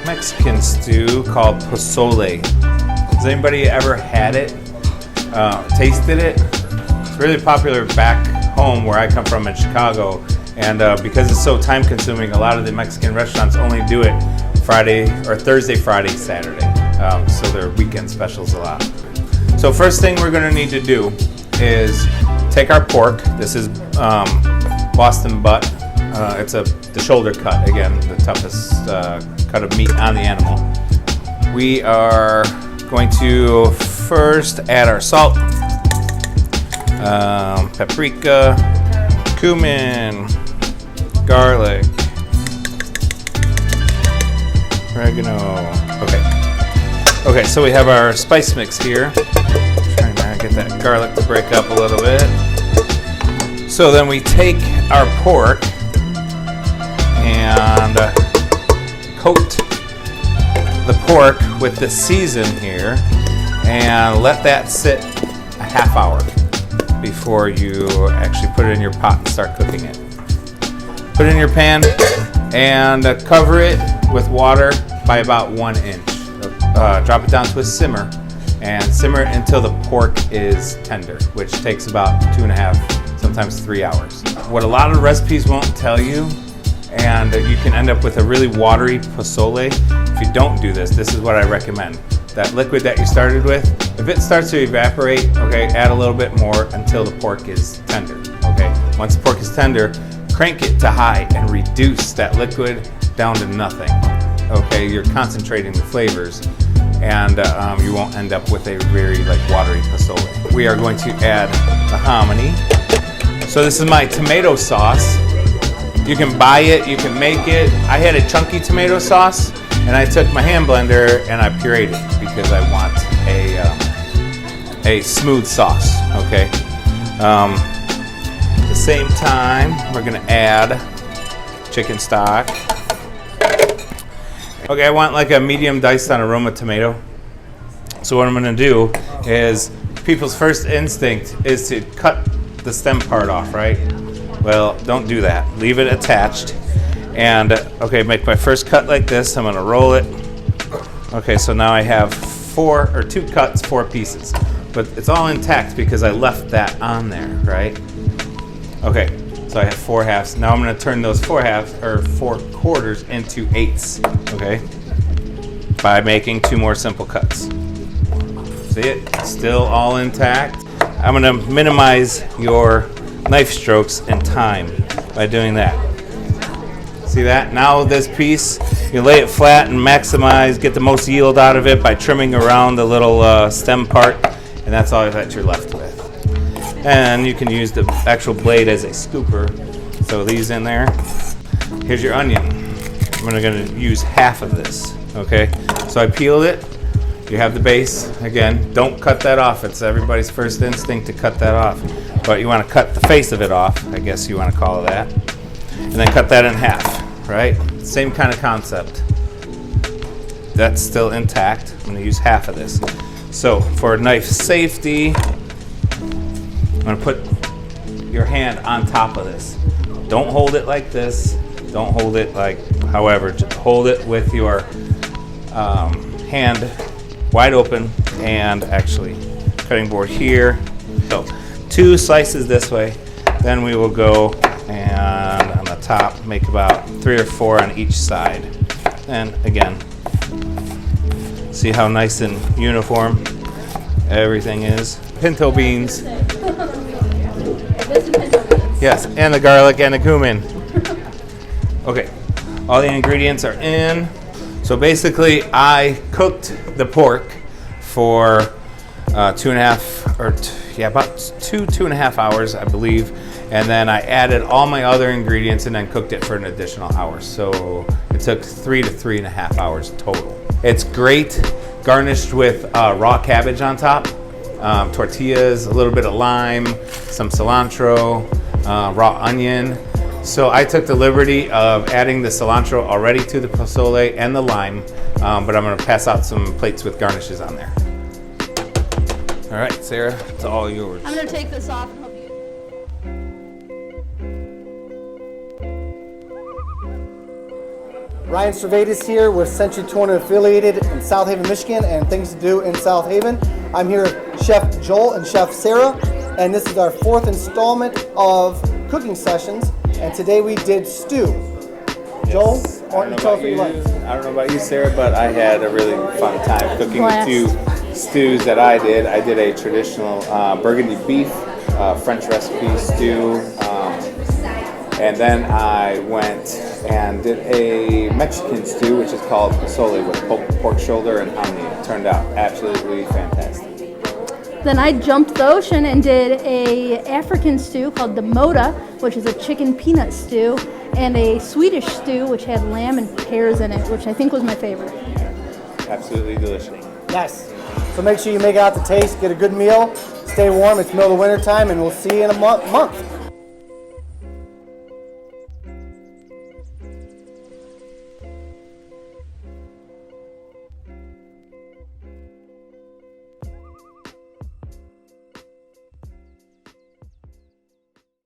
Mexican stew called Posole. Has anybody ever had it? Tasted it? It's really popular back home where I come from in Chicago, and because it's so time consuming, a lot of the Mexican restaurants only do it Friday or Thursday, Friday, Saturday. So they're weekend specials a lot. So first thing we're going to need to do is take our pork. This is Boston butt. It's the shoulder cut, again, the toughest cut of meat on the animal. We are going to first add our salt, paprika, cumin, garlic, oregano. Okay, so we have our spice mix here. Trying to get that garlic to break up a little bit. So then we take our pork and coat the pork with the season here and let that sit a half hour before you actually put it in your pot and start cooking it. Put it in your pan and cover it with water by about 1 inch. Drop it down to a simmer and simmer it until the pork is tender, which takes about 2.5, sometimes 3 hours. What a lot of recipes won't tell you, and you can end up with a really watery pozole. If you don't do this, this is what I recommend. That liquid that you started with, if it starts to evaporate, okay, add a little bit more until the pork is tender, okay? Once the pork is tender, crank it to high and reduce that liquid down to nothing, okay? You're concentrating the flavors, and you won't end up with a very watery pozole. We are going to add the hominy. So this is my tomato sauce. You can buy it, you can make it. I had a chunky tomato sauce, and I took my hand blender and I pureed it because I want a smooth sauce, okay? At the same time, we're gonna add chicken stock. Okay, I want like a medium diced on a Roma tomato. So what I'm gonna do is, people's first instinct is to cut the stem part off, right? Well, don't do that. Leave it attached. And okay, make my first cut like this. I'm gonna roll it. Okay, so now I have 2 cuts, 4 pieces. But it's all intact because I left that on there, right? Okay, so I have 4 halves. Now I'm gonna turn those 4 quarters into 8s, okay? By making 2 more simple cuts. See it? Still all intact. I'm gonna minimize your knife strokes and time by doing that. See that? Now this piece, you lay it flat and maximize, get the most yield out of it by trimming around the little stem part, and that's all that you're left with. And you can use the actual blade as a scooper. So these in there. Here's your onion. I'm gonna use half of this, okay? So I peeled it. You have the base. Again, don't cut that off. It's everybody's first instinct to cut that off. But you want to cut the face of it off, I guess you want to call it that. And then cut that in half, right? Same kind of concept. That's still intact. I'm going to use half of this. So for knife safety, I'm going to put your hand on top of this. Don't hold it like this. Don't hold it like however. Just hold it with your hand wide open and actually cutting board here. So 2 slices this way. Then we will go and on the top make about 3 or 4 on each side. And again, see how nice and uniform everything is. Pinto beans. Yes, and the garlic and the cumin. Okay, all the ingredients are in. So basically, I cooked the pork for 2.5 hours, I believe. And then I added all my other ingredients and then cooked it for an additional hour. So it took 3 to 3.5 hours total. It's great garnished with raw cabbage on top, tortillas, a little bit of lime, some cilantro, raw onion. So I took the liberty of adding the cilantro already to the pozole and the lime, but I'm gonna pass out some plates with garnishes on there. All right, Sarah, it's all yours. I'm gonna take this off and help you. Ryan Cervedes here with Century 20 affiliated in South Haven, Michigan, and things to do in South Haven. I'm here with Chef Joel and Chef Sarah, and this is our 4th installment of cooking sessions, and today we did stew. Joel, why don't you tell us what you like? I don't know about you, Sarah, but I had a really fun time cooking Blast. the 2 stews that I did. I did a traditional burgundy beef, French recipe stew, and then I went and did a Mexican stew, which is called Posole, with pork shoulder and hominy. It turned out absolutely fantastic. Then I jumped the ocean and did a African stew called the moda, which is a chicken peanut stew, and a Swedish stew, which had lamb and pears in it, which I think was my favorite. Absolutely delicious. Yes. So make sure you make it out to taste, get a good meal, stay warm. It's middle of winter time, and we'll see you in a month.